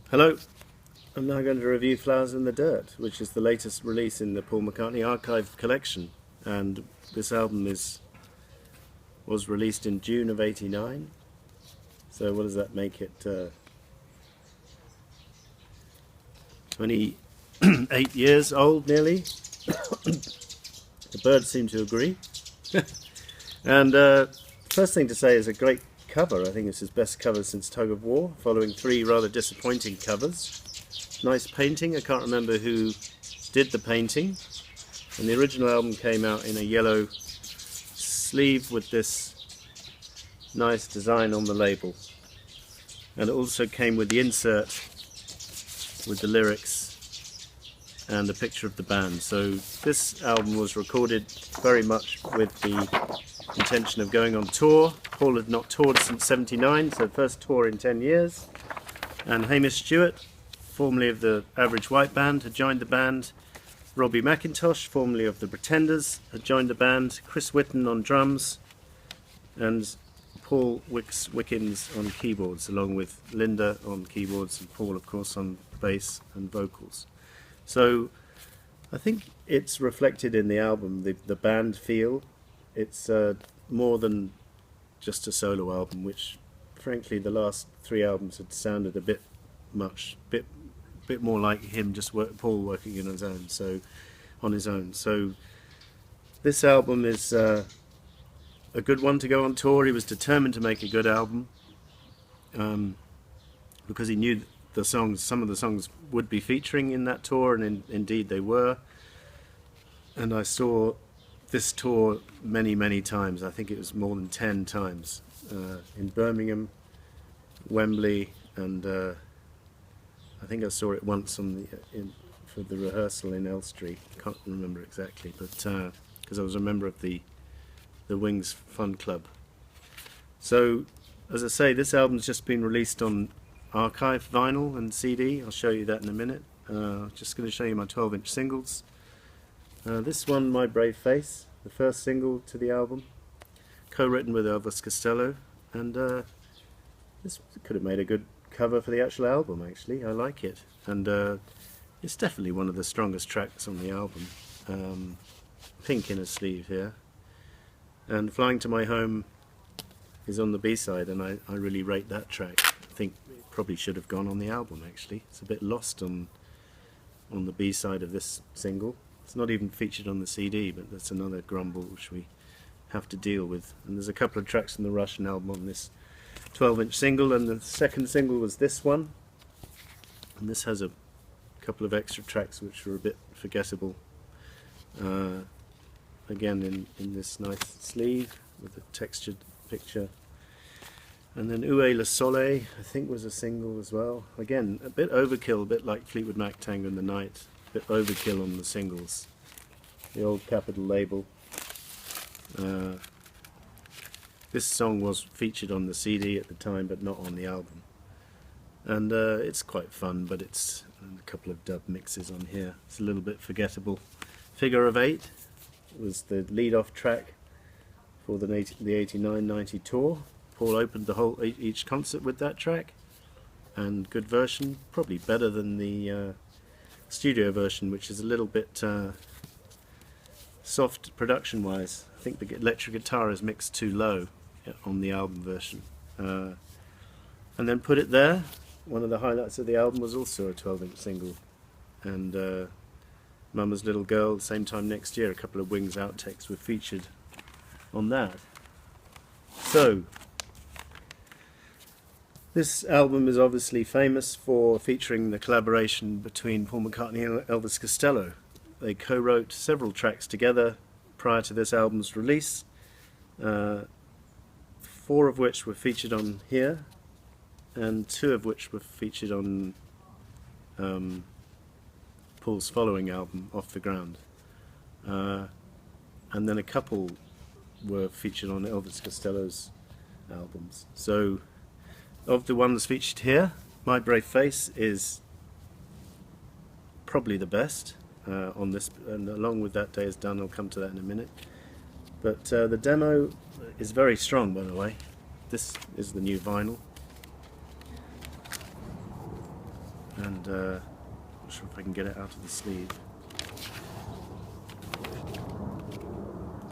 Hello, I'm now going to review Flowers in the Dirt, which is the latest release in the Paul McCartney archive collection, and this album was released in June of '89, so what does that make it, 28 years old nearly? The birds seem to agree. And first thing to say is a great cover. I think it's his best cover since Tug of War, following three rather disappointing covers. Nice painting. I can't remember who did the painting. And the original album came out in a yellow sleeve with this nice design on the label. And it also came with the insert with the lyrics and a picture of the band. So this album was recorded very much with the intention of going on tour. Paul had not toured since '79, so first tour in 10 years. And Hamish Stewart, formerly of the Average White Band, had joined the band. Robbie McIntosh, formerly of the Pretenders, had joined the band. Chris Whitten on drums, and Paul Wickens on keyboards, along with Linda on keyboards and Paul, of course, on bass and vocals. So I think it's reflected in the album, the band feel. It's more than just a solo album, which frankly the last three albums had sounded a bit more like him, just Paul working on his own. So this album is a good one to go on tour. He was determined to make a good album because he knew some of the songs would be featuring in that tour, and indeed they were. And I saw this tour many times. I think it was more than 10 times in Birmingham, Wembley, and I think I saw it once for the rehearsal in Elstree. Can't remember exactly, but because I was a member of the Wings Fun Club. So, as I say, this album's just been released on archive vinyl and CD. I'll show you that in a minute. Just going to show you my 12-inch singles. This one, My Brave Face, the first single to the album, co-written with Elvis Costello, and this could have made a good cover for the actual album, actually. I like it, and it's definitely one of the strongest tracks on the album. Pink in a sleeve here, and Flying to My Home is on the B-side, and I really rate that track. I think it probably should have gone on the album, actually. It's a bit lost on the B-side of this single. It's not even featured on the CD, but that's another grumble which we have to deal with. And there's a couple of tracks from the Russian album on this 12-inch single, and the second single was this one. And this has a couple of extra tracks which were a bit forgettable. Again in this nice sleeve with a textured picture. And then Où est le soleil, I think, was a single as well. Again, a bit overkill, a bit like Fleetwood Mac Tango in the Night. A bit overkill on the singles. The old Capitol label. This song was featured on the CD at the time, but not on the album. And it's quite fun, but it's a couple of dub mixes on here. It's a little bit forgettable. Figure of Eight was the lead-off track for the '89-90 tour. Paul opened each concert with that track, and good version, probably better than the studio version, which is a little bit soft production-wise. I think the electric guitar is mixed too low on the album version. And then Put It There, one of the highlights of the album, was also a 12-inch single, and Mama's Little Girl, same time next year, a couple of Wings outtakes were featured on that. So this album is obviously famous for featuring the collaboration between Paul McCartney and Elvis Costello. They co-wrote several tracks together prior to this album's release, 4 of which were featured on here, and 2 of which were featured on Paul's following album, Off the Ground. And then a couple were featured on Elvis Costello's albums. So, of the ones featured here, My Brave Face is probably the best on this, and along with That Day Is Done. I'll come to that in a minute. But the demo is very strong, by the way. This is the new vinyl. and not sure if I can get it out of the sleeve.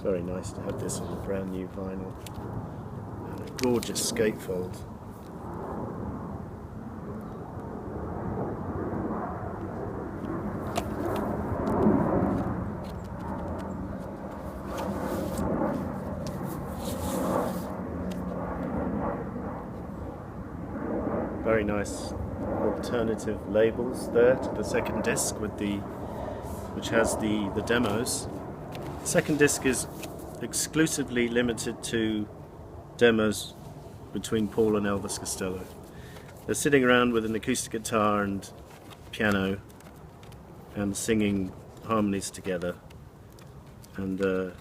Very nice to have this on a brand new vinyl, and a gorgeous skatefold. Very nice alternative labels there to the second disc with which has the demos. The second disc is exclusively limited to demos between Paul and Elvis Costello. They're sitting around with an acoustic guitar and piano and singing harmonies together, and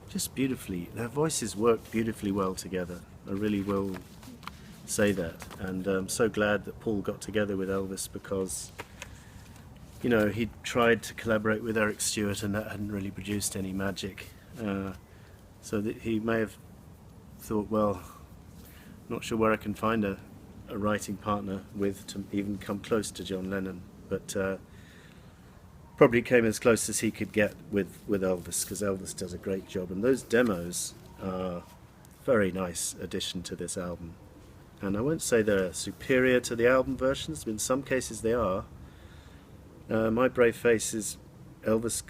just beautifully, their voices work beautifully well together. I really will say that, and I'm so glad that Paul got together with Elvis, because you know, he tried to collaborate with Eric Stewart and that hadn't really produced any magic, so that he may have thought, well, not sure where I can find a writing partner with to even come close to John Lennon, but probably came as close as he could get with Elvis, because Elvis does a great job, and those demos are a very nice addition to this album. And I won't say they're superior to the album versions, but in some cases they are. My Brave Face is Elvis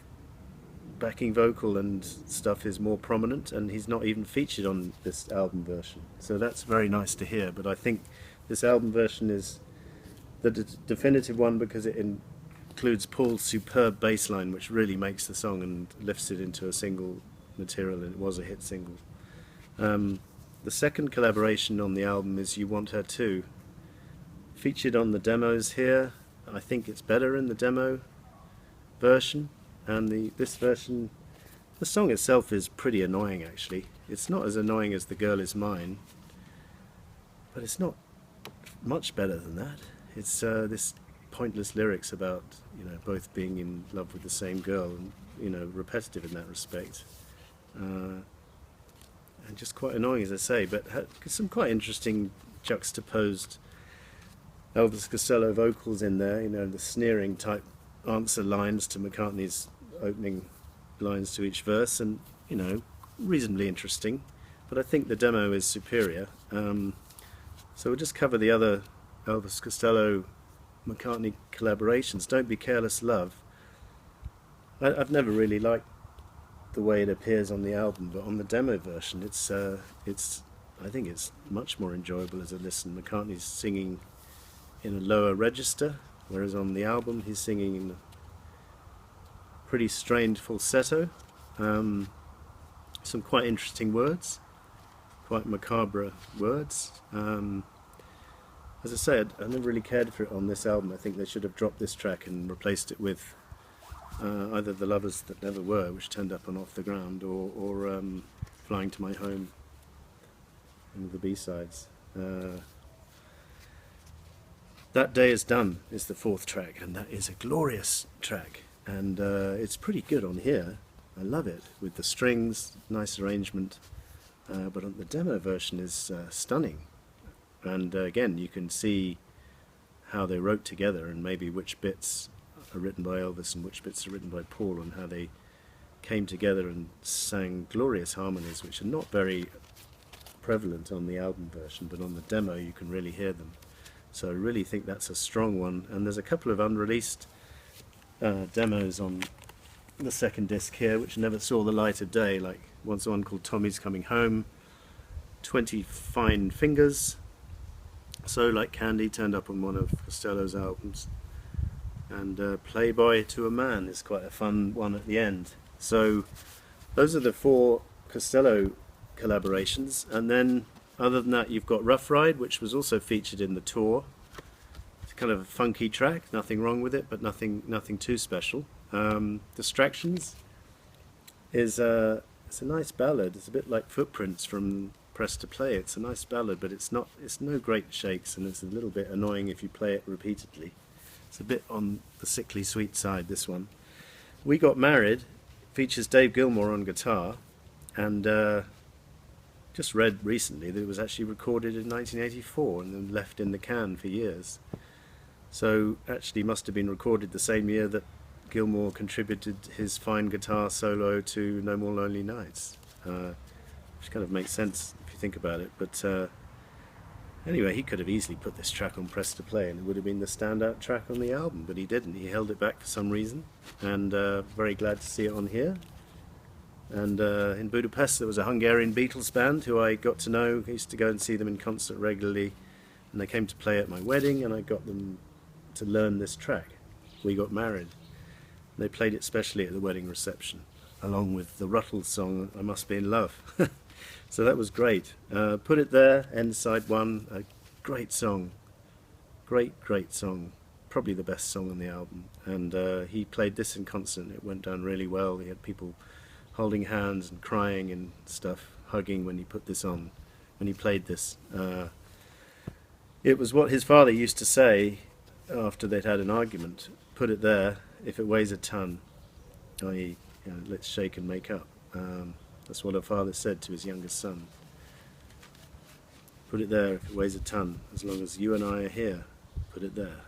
backing vocal and stuff is more prominent, and he's not even featured on this album version. So that's very nice to hear, but I think this album version is the definitive one, because it includes Paul's superb bass line, which really makes the song and lifts it into a single material, and it was a hit single. The second collaboration on the album is You Want Her Too. Featured on the demos here. I think it's better in the demo version, and this version, the song itself is pretty annoying actually. It's not as annoying as The Girl Is Mine, but it's not much better than that. It's this pointless lyrics about, you know, both being in love with the same girl, and, you know, repetitive in that respect. And just quite annoying, as I say, but some quite interesting juxtaposed Elvis Costello vocals in there, you know, the sneering type answer lines to McCartney's opening lines to each verse, and, you know, reasonably interesting, but I think the demo is superior. So we'll just cover the other Elvis Costello McCartney collaborations. Don't Be Careless, Love. I've never really liked the way it appears on the album, but on the demo version I think it's much more enjoyable as a listen. McCartney's singing in a lower register, whereas on the album he's singing in a pretty strained falsetto. Some quite interesting words, quite macabre words. As I said, I never really cared for it on this album. I think they should have dropped this track and replaced it with either The Lovers That Never Were, which turned up on Off the Ground, or Flying to My Home, and the B-sides. That Day Is Done is the fourth track, and that is a glorious track, and it's pretty good on here. I love it, with the strings, nice arrangement, but on the demo version is stunning. And again, you can see how they wrote together, and maybe which bits are written by Elvis and which bits are written by Paul, and how they came together and sang glorious harmonies, which are not very prevalent on the album version, but on the demo you can really hear them. So I really think that's a strong one, and there's a couple of unreleased demos on the second disc here which never saw the light of day, like one's one called Tommy's Coming Home, 20 Fine Fingers, So Like Candy turned up on one of Costello's albums, and Playboy to a Man is quite a fun one at the end. So those are the four Costello collaborations, and then other than that you've got Rough Ride, which was also featured in the tour. It's kind of a funky track, nothing wrong with it, but nothing too special. Distractions is it's a nice ballad. It's a bit like Footprints from Press to Play. It's a nice ballad, but it's no great shakes, and it's a little bit annoying if you play it repeatedly. It's a bit on the sickly sweet side, this one. We Got Married features Dave Gilmour on guitar, and just read recently that it was actually recorded in 1984 and then left in the can for years. So actually must have been recorded the same year that Gilmour contributed his fine guitar solo to No More Lonely Nights, which kind of makes sense if you think about it. But anyway, he could have easily put this track on Press to Play and it would have been the standout track on the album, but he didn't. He held it back for some reason, and very glad to see it on here. And in Budapest there was a Hungarian Beatles band who I got to know. I used to go and see them in concert regularly, and they came to play at my wedding, and I got them to learn this track. We got married. They played it specially at the wedding reception, along with the Ruttles song, I Must Be in Love. So that was great. Put It There, end side one, a great song. Great song. Probably the best song on the album. And he played this in concert and it went down really well. He had people holding hands and crying and stuff, hugging when he put this on, when he played this. It was what his father used to say after they'd had an argument. Put it there, if it weighs a ton, i.e., let's shake and make up. That's what a father said to his youngest son. Put it there if it weighs a ton, as long as you and I are here, put it there.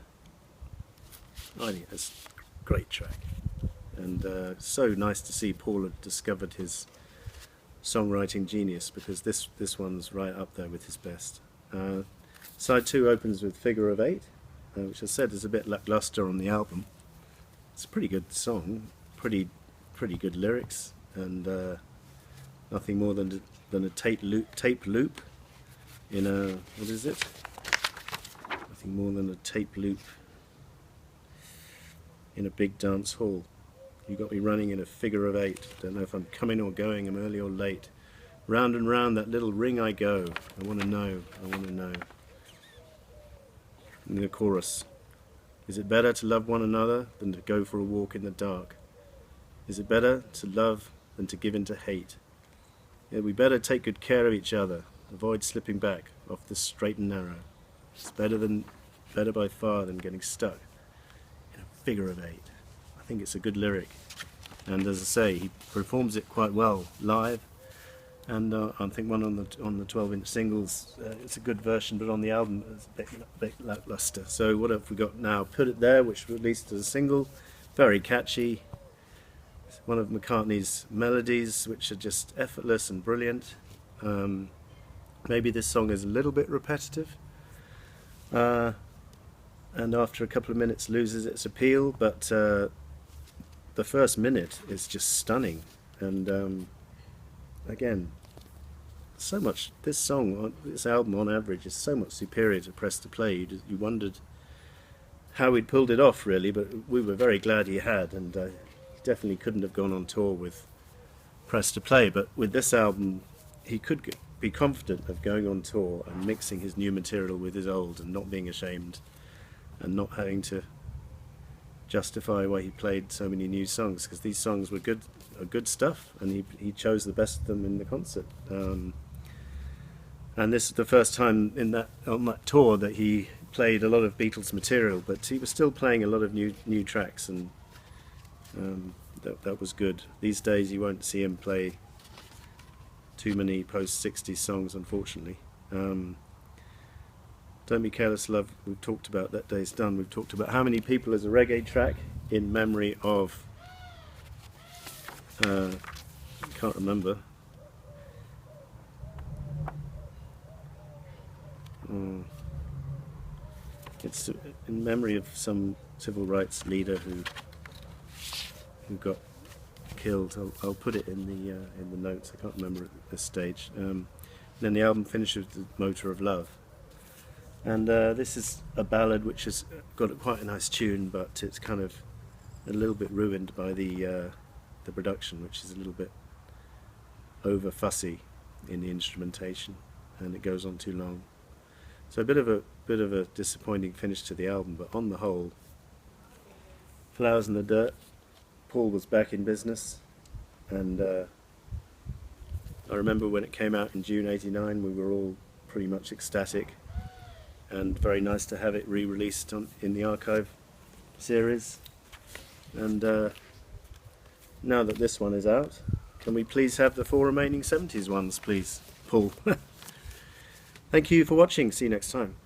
I think that's a great track. And so nice to see Paul had discovered his songwriting genius, because this one's right up there with his best. Side 2 opens with Figure of 8, which I said is a bit lackluster on the album. It's a pretty good song, pretty good lyrics, and nothing more than a tape loop in a, what is it? Nothing more than a tape loop in a big dance hall. You got me running in a figure of 8. Don't know if I'm coming or going, I'm early or late. Round and round that little ring I go. I want to know, I want to know. In the chorus. Is it better to love one another than to go for a walk in the dark? Is it better to love than to give in to hate? Yeah, we better take good care of each other. Avoid slipping back off the straight and narrow. It's better by far than getting stuck in a figure of 8. I think it's a good lyric, and as I say, he performs it quite well live, and I think one on the 12-inch singles, it's a good version, but on the album it's a bit lackluster. So what have we got now? Put It There, which was released as a single, very catchy. It's one of McCartney's melodies, which are just effortless and brilliant. Maybe this song is a little bit repetitive, and after a couple of minutes loses its appeal, but the first minute is just stunning, and again, so much. This song, this album on average, is so much superior to Press to Play. You wondered how he'd pulled it off, really, but we were very glad he had, and he definitely couldn't have gone on tour with Press to Play. But with this album, he could be confident of going on tour and mixing his new material with his old, and not being ashamed, and not having to justify why he played so many new songs, because these songs were good stuff, and he chose the best of them in the concert. And this is the first time on that tour that he played a lot of Beatles material, but he was still playing a lot of new tracks, and that was good. These days you won't see him play too many post-60s songs, unfortunately. Don't Be Careless, Love, we've talked about. That Day's Done, we've talked about. How Many People is a reggae track in memory of, I can't remember. It's in memory of some civil rights leader who got killed. I'll put it in the notes. I can't remember at this stage. Then the album finishes with The Motor of Love. And this is a ballad which has got quite a nice tune, but it's kind of a little bit ruined by the production, which is a little bit over fussy in the instrumentation, and it goes on too long. So a bit of a disappointing finish to the album, but on the whole, Flowers in the Dirt. Paul was back in business, and I remember when it came out in June '89, we were all pretty much ecstatic. And very nice to have it re-released in the archive series. And now that this one is out, can we please have the 4 remaining '70s ones, please, Paul? Thank you for watching. See you next time.